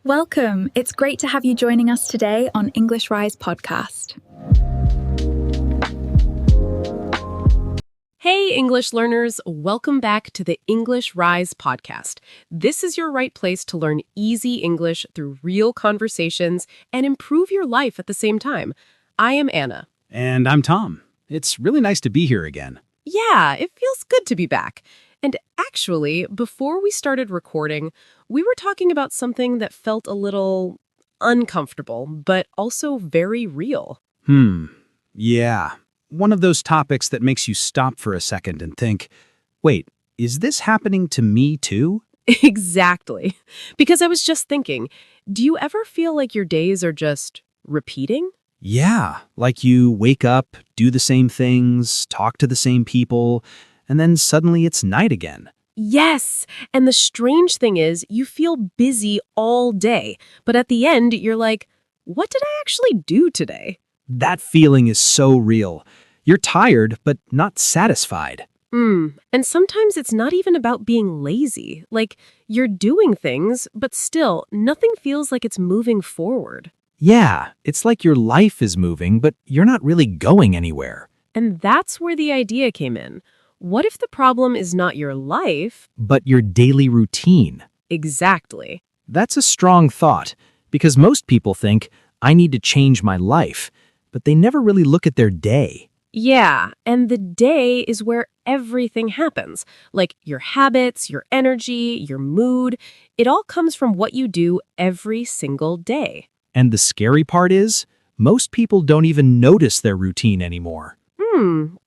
Welcome. It's great to have you joining us today on English Rise podcast. Hey, English learners, welcome back to the English Rise podcast. This is your right place to learn easy English through real conversations and improve your life at the same time. I am Anna. And I'm Tom. It's really nice to be here again. Yeah, it feels good to be back. And actually, before we started recording, we were talking about something that felt a little uncomfortable, but also very real. Yeah. One of those topics that makes you stop for a second and think, wait, is this happening to me too? Exactly. Because I was just thinking, do you ever feel like your days are just repeating? Yeah, like you wake up, do the same things, talk to the same people, and then suddenly it's night again. Yes, and the strange thing is you feel busy all day, but at the end you're like, what did I actually do today? That feeling is so real. You're tired, but not satisfied. And sometimes it's not even about being lazy. Like, you're doing things, but still, nothing feels like it's moving forward. Yeah, it's like your life is moving, but you're not really going anywhere. And that's where the idea came in. What if the problem is not your life? But your daily routine. Exactly. That's a strong thought, because most people think, I need to change my life, but they never really look at their day. Yeah, and the day is where everything happens. Like your habits, your energy, your mood. It all comes from what you do every single day. And the scary part is, most people don't even notice their routine anymore.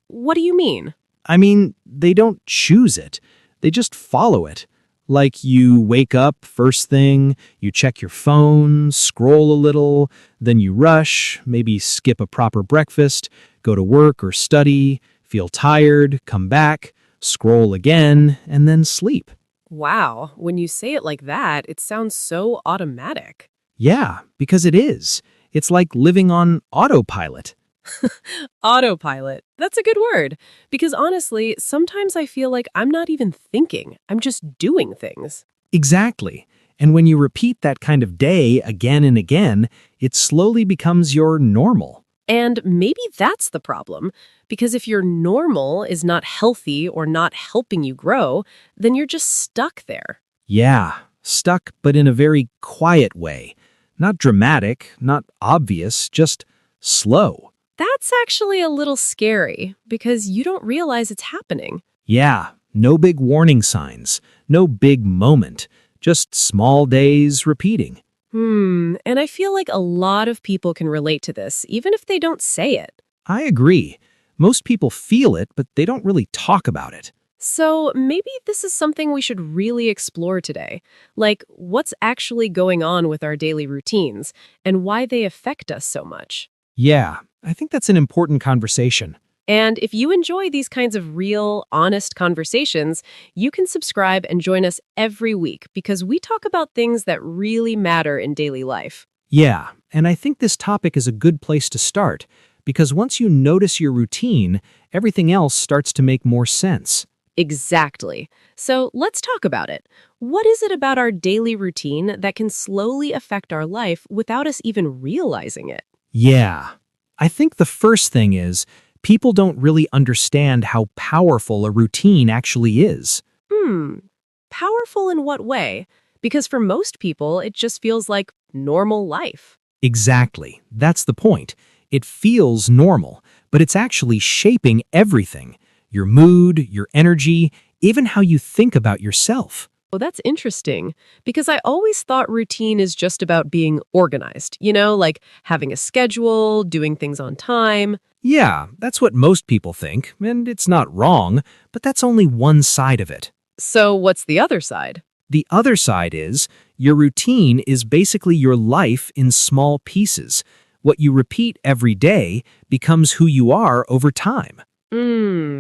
What do you mean? I mean, they don't choose it. They just follow it. Like you wake up first thing, you check your phone, scroll a little, then you rush, maybe skip a proper breakfast, go to work or study, feel tired, come back, scroll again, and then sleep. Wow, when you say it like that, it sounds so automatic. Yeah, because it is. It's like living on autopilot. Autopilot. That's a good word. Because honestly, sometimes I feel like I'm not even thinking. I'm just doing things. Exactly. And when you repeat that kind of day again and again, it slowly becomes your normal. And maybe that's the problem. Because if your normal is not healthy or not helping you grow, then you're just stuck there. Yeah, stuck, but in a very quiet way. Not dramatic, not obvious, just slow. That's actually a little scary because you don't realize it's happening. Yeah, no big warning signs, no big moment, just small days repeating. And I feel like a lot of people can relate to this, even if they don't say it. I agree. Most people feel it, but they don't really talk about it. So maybe this is something we should really explore today. Like, what's actually going on with our daily routines and why they affect us so much. Yeah, I think that's an important conversation. And if you enjoy these kinds of real, honest conversations, you can subscribe and join us every week because we talk about things that really matter in daily life. Yeah, and I think this topic is a good place to start because once you notice your routine, everything else starts to make more sense. Exactly. So let's talk about it. What is it about our daily routine that can slowly affect our life without us even realizing it? Yeah, I think the first thing is people don't really understand how powerful a routine actually is. Powerful in what way? Because for most people, it just feels like normal life. Exactly. That's the point. It feels normal, but it's actually shaping everything. Your mood, your energy, even how you think about yourself. Well, that's interesting because I always thought routine is just about being organized, like having a schedule, doing things on time. Yeah, that's what most people think, and it's not wrong, but that's only one side of it. So what's the other side? The other side is, your routine is basically your life in small pieces. What you repeat every day becomes who you are over time.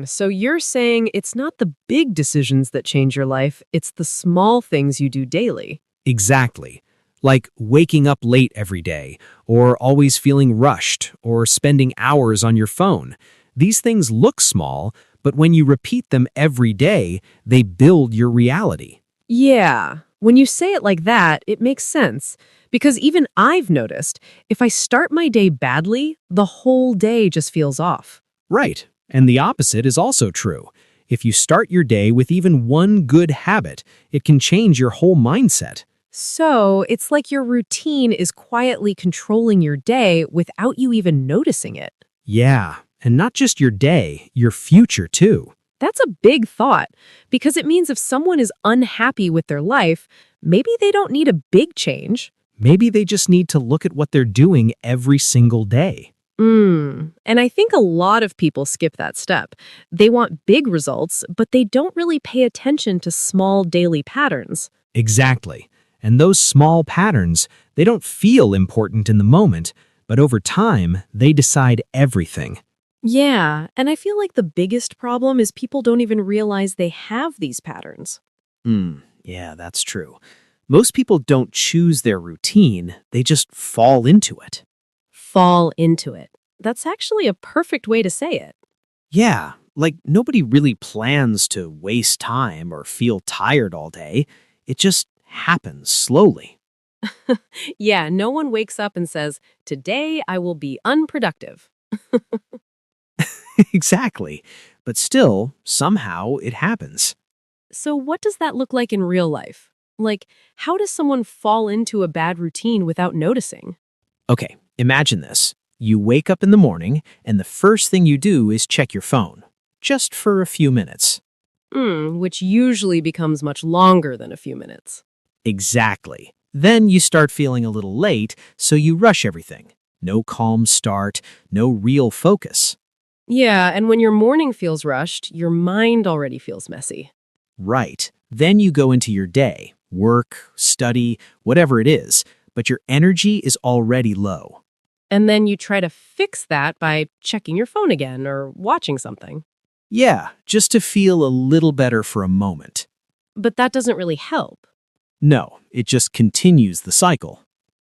So you're saying it's not the big decisions that change your life, it's the small things you do daily. Exactly. Like waking up late every day, or always feeling rushed, or spending hours on your phone. These things look small, but when you repeat them every day, they build your reality. Yeah, When you say it like that, it makes sense. Because even I've noticed, if I start my day badly, the whole day just feels off. Right. And the opposite is also true. If you start your day with even one good habit, it can change your whole mindset. So it's like your routine is quietly controlling your day without you even noticing it. Yeah, and not just your day, your future too. That's a big thought, because it means if someone is unhappy with their life, maybe they don't need a big change. Maybe they just need to look at what they're doing every single day. And I think a lot of people skip that step. They want big results, but they don't really pay attention to small daily patterns. Exactly. And those small patterns, they don't feel important in the moment, but over time, they decide everything. Yeah, and I feel like the biggest problem is people don't even realize they have these patterns. Yeah, that's true. Most people don't choose their routine, they just fall into it. Fall into it. That's actually a perfect way to say it. Yeah, like nobody really plans to waste time or feel tired all day. It just happens slowly. Yeah, no one wakes up and says, "Today I will be unproductive." Exactly. But still, somehow it happens. So what does that look like in real life? Like, how does someone fall into a bad routine without noticing? Okay, imagine this. You wake up in the morning, and the first thing you do is check your phone. Just for a few minutes. Which usually becomes much longer than a few minutes. Exactly. Then you start feeling a little late, so you rush everything. No calm start, no real focus. Yeah, and when your morning feels rushed, your mind already feels messy. Right. Then you go into your day, work, study, whatever it is, but your energy is already low. And then you try to fix that by checking your phone again or watching something. Yeah, just to feel a little better for a moment. But that doesn't really help. No, it just continues the cycle.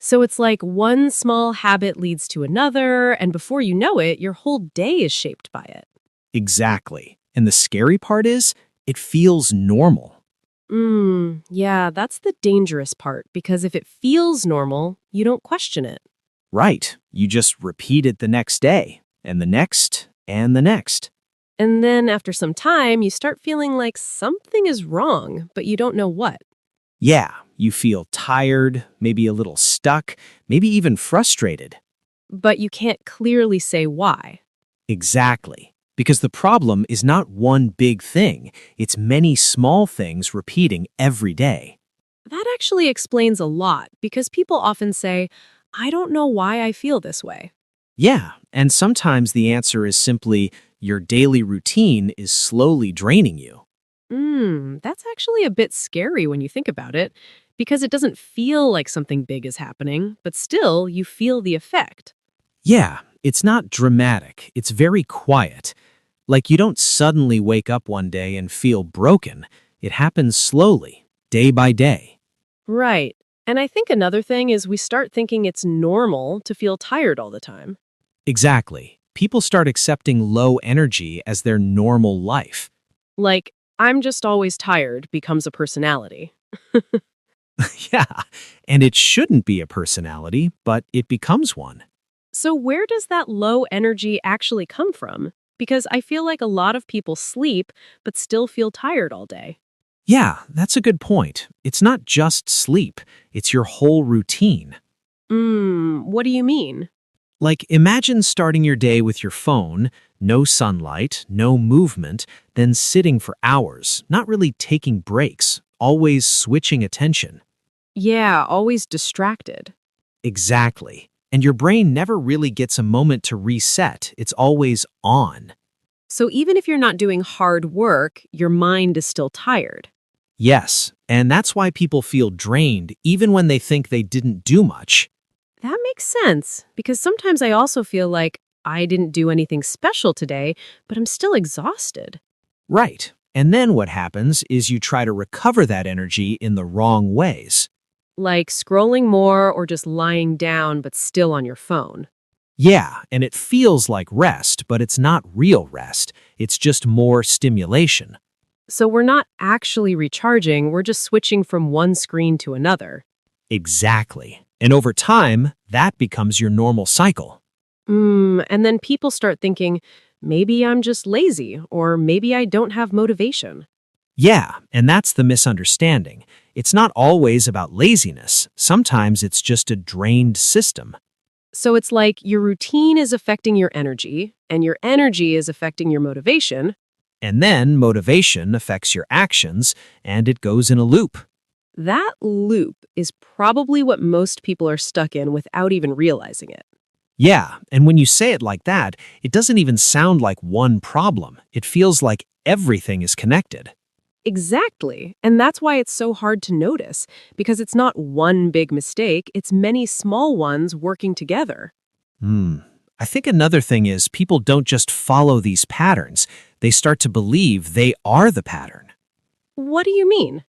So it's like one small habit leads to another, and before you know it, your whole day is shaped by it. Exactly. And the scary part is, it feels normal. Yeah, that's the dangerous part, because if it feels normal, you don't question it. Right. You just repeat it the next day, and the next, and the next. And then after some time, you start feeling like something is wrong, but you don't know what. Yeah, you feel tired, maybe a little stuck, maybe even frustrated. But you can't clearly say why. Exactly. Because the problem is not one big thing, it's many small things repeating every day. That actually explains a lot, because people often say, "I don't know why I feel this way." Yeah, and sometimes the answer is simply your daily routine is slowly draining you. That's actually a bit scary when you think about it, because it doesn't feel like something big is happening, but still you feel the effect. Yeah, it's not dramatic, it's very quiet. Like you don't suddenly wake up one day and feel broken. It happens slowly, day by day. Right. And I think another thing is we start thinking it's normal to feel tired all the time. Exactly. People start accepting low energy as their normal life. Like, "I'm just always tired" becomes a personality. Yeah, and it shouldn't be a personality, but it becomes one. So where does that low energy actually come from? Because I feel like a lot of people sleep but still feel tired all day. Yeah, that's a good point. It's not just sleep, it's your whole routine. What do you mean? Like, imagine starting your day with your phone, no sunlight, no movement, then sitting for hours, not really taking breaks, always switching attention. Yeah, always distracted. Exactly. And your brain never really gets a moment to reset, it's always on. So even if you're not doing hard work, your mind is still tired. Yes, and that's why people feel drained even when they think they didn't do much. That makes sense, because sometimes I also feel like I didn't do anything special today, but I'm still exhausted. Right. And then what happens is you try to recover that energy in the wrong ways. Like scrolling more or just lying down but still on your phone. Yeah, and it feels like rest, but it's not real rest. It's just more stimulation. So we're not actually recharging, we're just switching from one screen to another. Exactly. And over time, that becomes your normal cycle. And then people start thinking, maybe I'm just lazy, or maybe I don't have motivation. Yeah, and that's the misunderstanding. It's not always about laziness. Sometimes it's just a drained system. So it's like your routine is affecting your energy, and your energy is affecting your motivation. And then motivation affects your actions, and it goes in a loop. That loop is probably what most people are stuck in without even realizing it. Yeah, and when you say it like that, it doesn't even sound like one problem. It feels like everything is connected. Exactly. And that's why it's so hard to notice, because it's not one big mistake, it's many small ones working together. I think another thing is people don't just follow these patterns. They start to believe they are the pattern. What do you mean?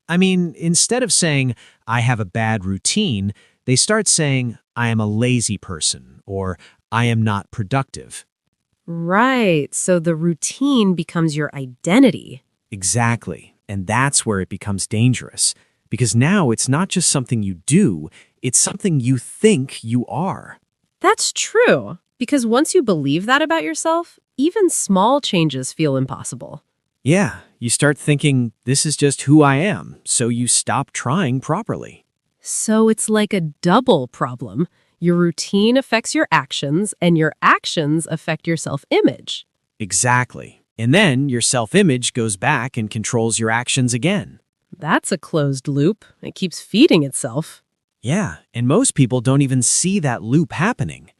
I mean, instead of saying, I have a bad routine, they start saying, I am a lazy person, or I am not productive. Right. So the routine becomes your identity. Exactly. And that's where it becomes dangerous. Because now it's not just something you do, it's something you think you are. That's true. Because once you believe that about yourself, even small changes feel impossible. Yeah, you start thinking, this is just who I am, so you stop trying properly. So it's like a double problem. Your routine affects your actions, and your actions affect your self-image. Exactly. And then your self-image goes back and controls your actions again. That's a closed loop. It keeps feeding itself. Yeah, and most people don't even see that loop happening.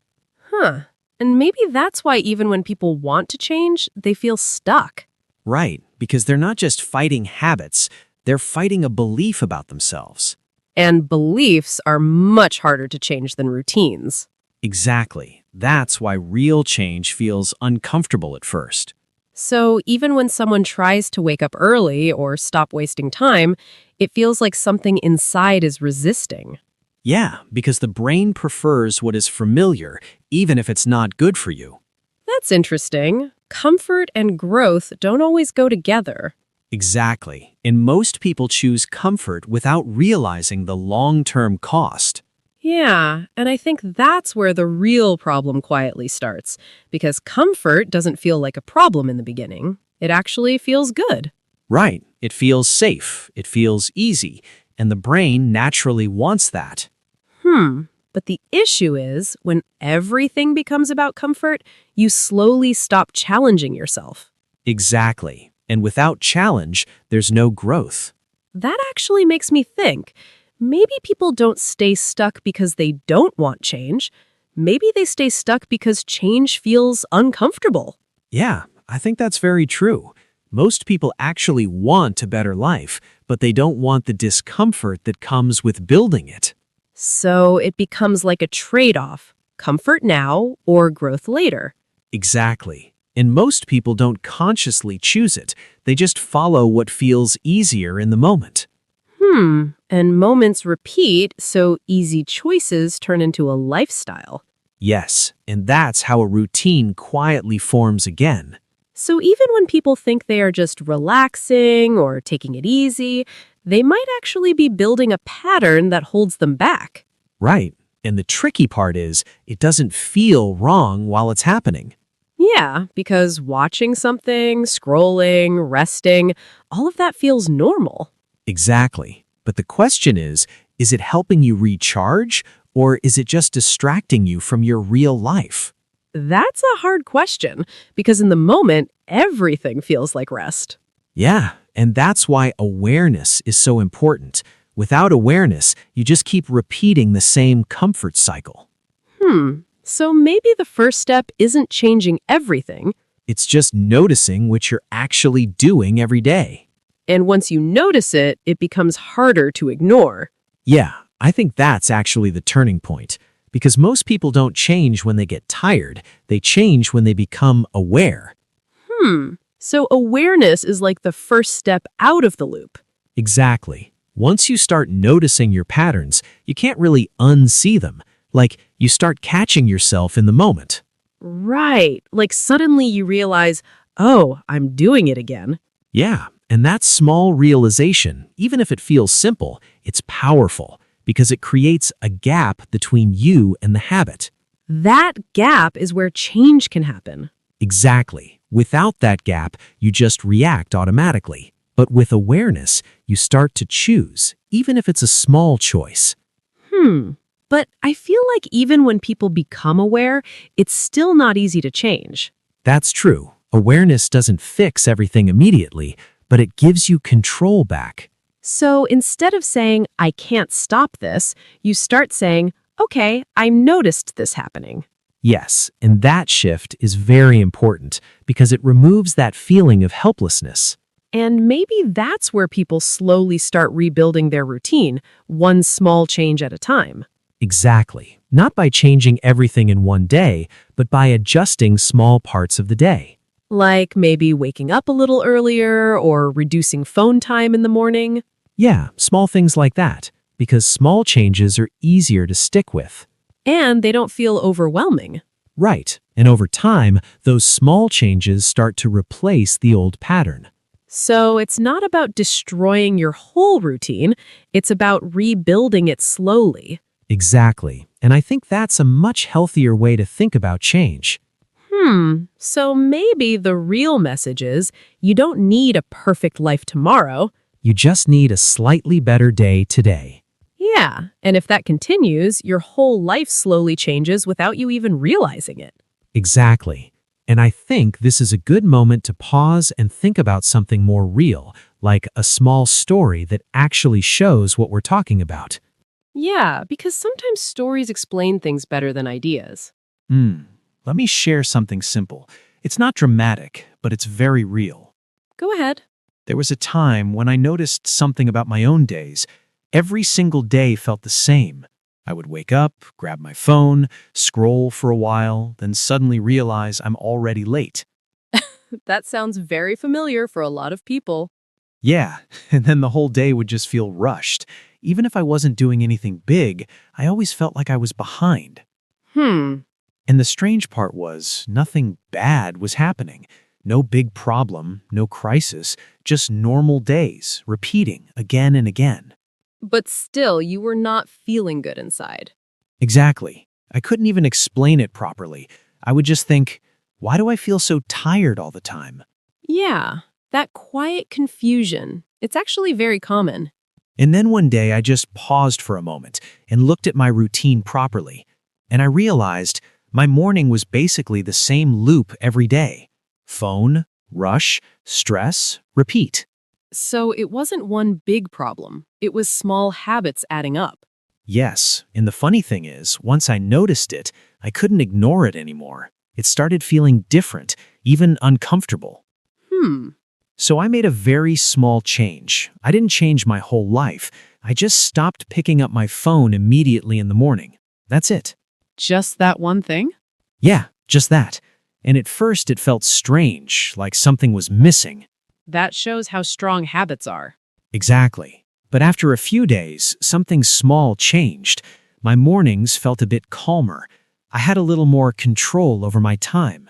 Huh. And maybe that's why even when people want to change, they feel stuck. Right, because they're not just fighting habits, they're fighting a belief about themselves. And beliefs are much harder to change than routines. Exactly. That's why real change feels uncomfortable at first. So even when someone tries to wake up early or stop wasting time, it feels like something inside is resisting. Yeah, because the brain prefers what is familiar, even if it's not good for you. That's interesting. Comfort and growth don't always go together. Exactly. And most people choose comfort without realizing the long-term cost. Yeah, and I think that's where the real problem quietly starts, because comfort doesn't feel like a problem in the beginning. It actually feels good. Right. It feels safe. It feels easy. And the brain naturally wants that. But the issue is, when everything becomes about comfort, you slowly stop challenging yourself. Exactly. And without challenge, there's no growth. That actually makes me think, maybe people don't stay stuck because they don't want change. Maybe they stay stuck because change feels uncomfortable. Yeah, I think that's very true. Most people actually want a better life, but they don't want the discomfort that comes with building it. So it becomes like a trade-off, comfort now or growth later. Exactly. And most people don't consciously choose it. They just follow what feels easier in the moment. And moments repeat, so easy choices turn into a lifestyle. Yes, and that's how a routine quietly forms again. So even when people think they are just relaxing or taking it easy, they might actually be building a pattern that holds them back. Right. And the tricky part is, it doesn't feel wrong while it's happening. Yeah, because watching something, scrolling, resting, all of that feels normal. Exactly. But the question is it helping you recharge, or is it just distracting you from your real life? That's a hard question, because in the moment, everything feels like rest. Yeah, and that's why awareness is so important. Without awareness, you just keep repeating the same comfort cycle. So maybe the first step isn't changing everything. It's just noticing what you're actually doing every day. And once you notice it, it becomes harder to ignore. Yeah, I think that's actually the turning point. Because most people don't change when they get tired, they change when they become aware. So awareness is like the first step out of the loop. Exactly. Once you start noticing your patterns, you can't really unsee them. Like, you start catching yourself in the moment. Right. Like suddenly you realize, oh, I'm doing it again. Yeah, And that small realization, even if it feels simple, it's powerful because it creates a gap between you and the habit. That gap is where change can happen. Exactly. Without that gap, you just react automatically. But with awareness, you start to choose, even if it's a small choice. But I feel like even when people become aware, it's still not easy to change. That's true. Awareness doesn't fix everything immediately, but it gives you control back. So instead of saying, I can't stop this, you start saying, okay, I noticed this happening. Yes, and that shift is very important because it removes that feeling of helplessness. And maybe that's where people slowly start rebuilding their routine, one small change at a time. Exactly. Not by changing everything in one day, but by adjusting small parts of the day. Like maybe waking up a little earlier or reducing phone time in the morning. Yeah, small things like that, because small changes are easier to stick with. And they don't feel overwhelming. Right, and over time, those small changes start to replace the old pattern. So it's not about destroying your whole routine, it's about rebuilding it slowly. Exactly, and I think that's a much healthier way to think about change. So maybe the real message is you don't need a perfect life tomorrow. You just need a slightly better day today. Yeah, and if that continues, your whole life slowly changes without you even realizing it. Exactly. And I think this is a good moment to pause and think about something more real, like a small story that actually shows what we're talking about. Yeah, because sometimes stories explain things better than ideas. Let me share something simple. It's not dramatic, but it's very real. Go ahead. There was a time when I noticed something about my own days. Every single day felt the same. I would wake up, grab my phone, scroll for a while, then suddenly realize I'm already late. That sounds very familiar for a lot of people. Yeah, and then the whole day would just feel rushed. Even if I wasn't doing anything big, I always felt like I was behind. And the strange part was, nothing bad was happening. No big problem, no crisis, just normal days, repeating again and again. But still, you were not feeling good inside. Exactly. I couldn't even explain it properly. I would just think, why do I feel so tired all the time? Yeah, that quiet confusion. It's actually very common. And then one day I just paused for a moment and looked at my routine properly. And I realized my morning was basically the same loop every day. Phone, rush, stress, repeat. So it wasn't one big problem. It was small habits adding up. Yes, and the funny thing is, once I noticed it, I couldn't ignore it anymore. It started feeling different, even uncomfortable. So I made a very small change. I didn't change my whole life. I just stopped picking up my phone immediately in the morning. That's it. Just that one thing? Yeah, just that. And at first it felt strange, like something was missing. That shows how strong habits are. Exactly. But after a few days, something small changed. My mornings felt a bit calmer. I had a little more control over my time.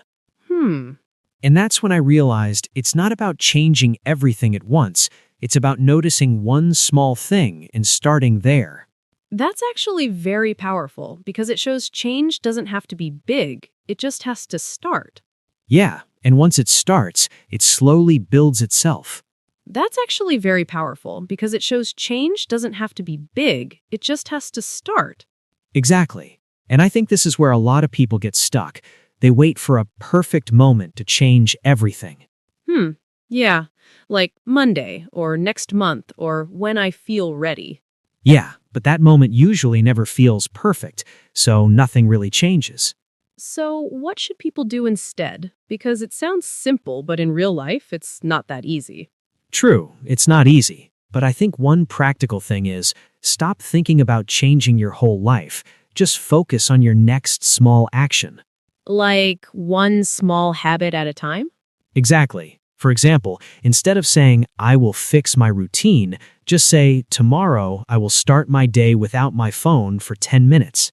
And that's when I realized it's not about changing everything at once. It's about noticing one small thing and starting there. That's actually very powerful because it shows change doesn't have to be big. It just has to start. Yeah, and once it starts, it slowly builds itself. That's actually very powerful because it shows change doesn't have to be big. It just has to start. Exactly. And I think this is where a lot of people get stuck. They wait for a perfect moment to change everything. Yeah, like Monday or next month or when I feel ready. Yeah, but that moment usually never feels perfect, so nothing really changes. So what should people do instead? Because it sounds simple, but in real life, it's not that easy. True, it's not easy, but I think one practical thing is stop thinking about changing your whole life. Just focus on your next small action. Like one small habit at a time? Exactly. For example, instead of saying, I will fix my routine, just say, tomorrow I will start my day without my phone for 10 minutes.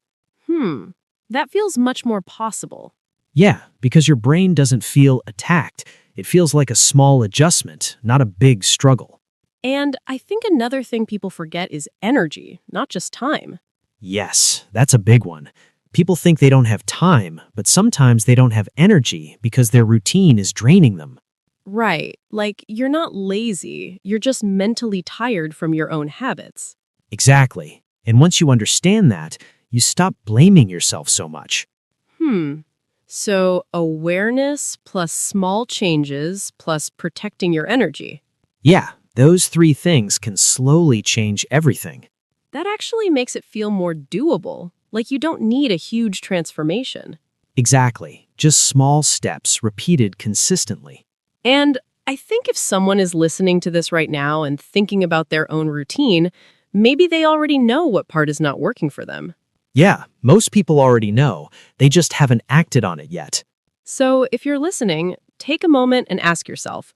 That feels much more possible. Yeah, because your brain doesn't feel attacked. It feels like a small adjustment, not a big struggle. And I think another thing people forget is energy, not just time. Yes, that's a big one. People think they don't have time, but sometimes they don't have energy because their routine is draining them. Right, like you're not lazy, you're just mentally tired from your own habits. Exactly. And once you understand that, you stop blaming yourself so much. So awareness plus small changes plus protecting your energy. Yeah, those three things can slowly change everything. That actually makes it feel more doable, like you don't need a huge transformation. Exactly. Just small steps repeated consistently. And I think if someone is listening to this right now and thinking about their own routine, maybe they already know what part is not working for them. Yeah, most people already know. They just haven't acted on it yet. So if you're listening, take a moment and ask yourself,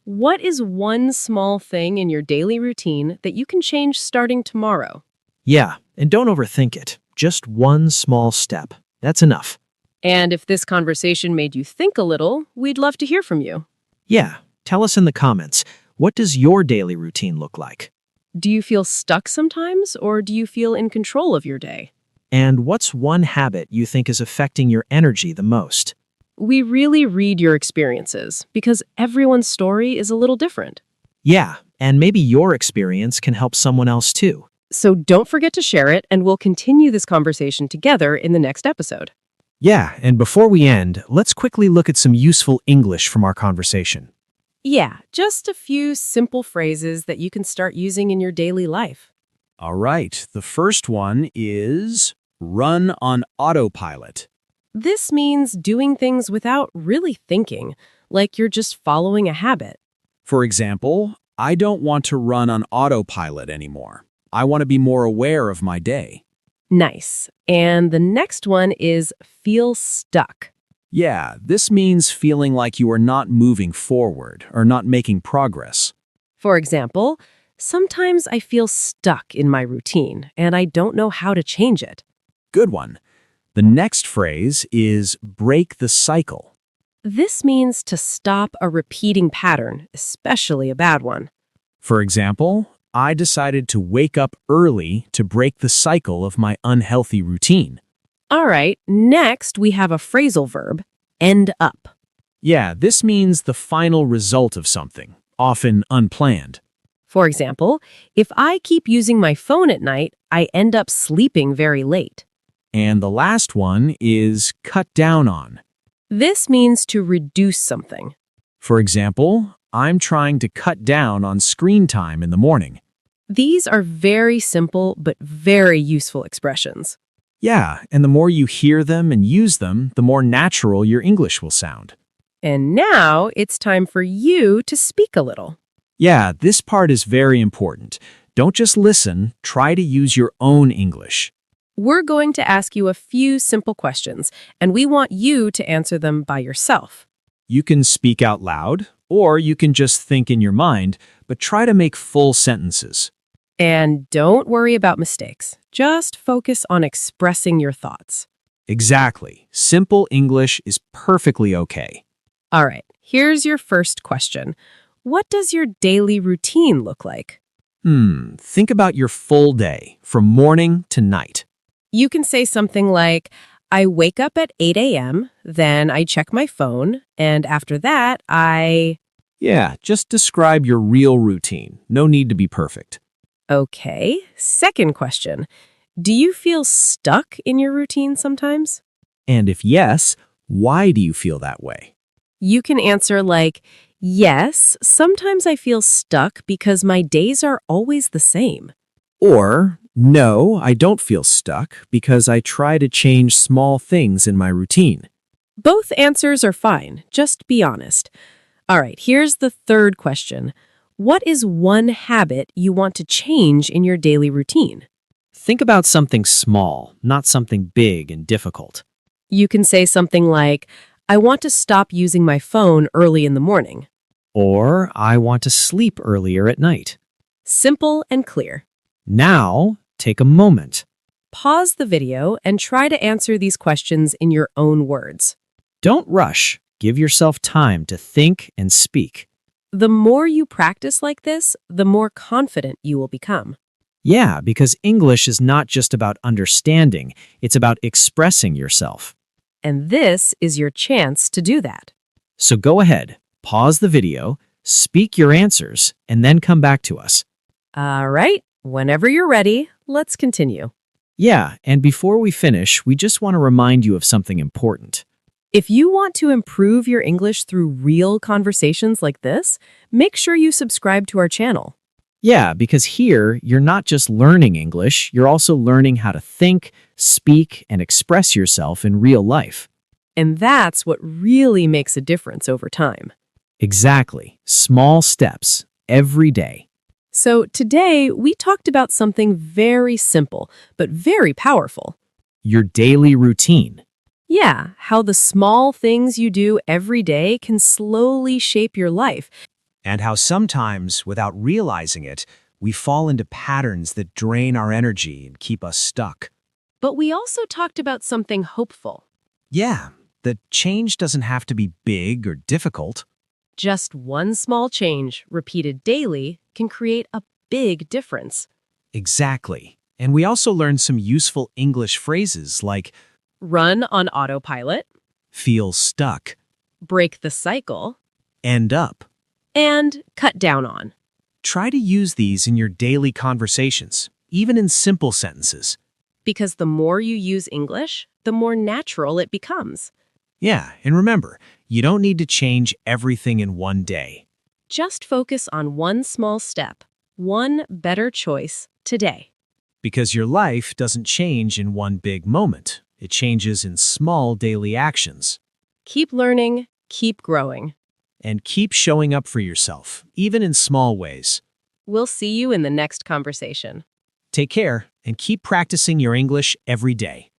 what is one small thing in your daily routine that you can change starting tomorrow? Yeah, and don't overthink it. Just one small step. That's enough. And if this conversation made you think a little, we'd love to hear from you. Yeah, tell us in the comments, what does your daily routine look like? Do you feel stuck sometimes, or do you feel in control of your day? And what's one habit you think is affecting your energy the most? We really read your experiences because everyone's story is a little different. Yeah, and maybe your experience can help someone else too. So don't forget to share it, and we'll continue this conversation together in the next episode. Yeah, and before we end, let's quickly look at some useful English from our conversation. Yeah, just a few simple phrases that you can start using in your daily life. All right, the first one is run on autopilot. This means doing things without really thinking, like you're just following a habit. For example, I don't want to run on autopilot anymore. I want to be more aware of my day. Nice. And the next one is feel stuck. Yeah, this means feeling like you are not moving forward or not making progress. For example, sometimes I feel stuck in my routine and I don't know how to change it. Good one. The next phrase is break the cycle. This means to stop a repeating pattern, especially a bad one. For example, I decided to wake up early to break the cycle of my unhealthy routine. All right, next we have a phrasal verb, end up. Yeah, this means the final result of something, often unplanned. For example, if I keep using my phone at night, I end up sleeping very late. And the last one is cut down on. This means to reduce something. For example, I'm trying to cut down on screen time in the morning. These are very simple but very useful expressions. Yeah, and the more you hear them and use them, the more natural your English will sound. And now it's time for you to speak a little. Yeah, this part is very important. Don't just listen, try to use your own English. We're going to ask you a few simple questions, and we want you to answer them by yourself. You can speak out loud, or you can just think in your mind, but try to make full sentences. And don't worry about mistakes. Just focus on expressing your thoughts. Exactly. Simple English is perfectly okay. All right, here's your first question. What does your daily routine look like? Think about your full day, from morning to night. You can say something like, I wake up at 8 a.m., then I check my phone, and after that, Yeah, just describe your real routine. No need to be perfect. Okay, second question. Do you feel stuck in your routine sometimes? And if yes, why do you feel that way? You can answer like, yes, sometimes I feel stuck because my days are always the same. Or, no, I don't feel stuck because I try to change small things in my routine. Both answers are fine, just be honest. All right, here's the third question. What is one habit you want to change in your daily routine? Think about something small, not something big and difficult. You can say something like, I want to stop using my phone early in the morning. Or, I want to sleep earlier at night. Simple and clear. Now, take a moment. Pause the video and try to answer these questions in your own words. Don't rush. Give yourself time to think and speak. The more you practice like this, the more confident you will become. Yeah, because English is not just about understanding, it's about expressing yourself. And this is your chance to do that. So go ahead, pause the video, speak your answers, and then come back to us. All right, whenever you're ready, let's continue. Yeah, and before we finish, we just want to remind you of something important. If you want to improve your English through real conversations like this, make sure you subscribe to our channel. Yeah, because here, you're not just learning English, you're also learning how to think, speak, and express yourself in real life. And that's what really makes a difference over time. Exactly. Small steps, every day. So today, we talked about something very simple, but very powerful. Your daily routine. Yeah, how the small things you do every day can slowly shape your life. And how sometimes, without realizing it, we fall into patterns that drain our energy and keep us stuck. But we also talked about something hopeful. Yeah, that change doesn't have to be big or difficult. Just one small change, repeated daily, can create a big difference. Exactly. And we also learned some useful English phrases like Run on autopilot, feel stuck, break the cycle, end up. and cut down on. Try to use these in your daily conversations, even in simple sentences. Because the more you use English, the more natural it becomes. Yeah, and remember, you don't need to change everything in one day. Just focus on one small step, one better choice today. Because your life doesn't change in one big moment. It changes in small daily actions. Keep learning, keep growing. And keep showing up for yourself, even in small ways. We'll see you in the next conversation. Take care and keep practicing your English every day.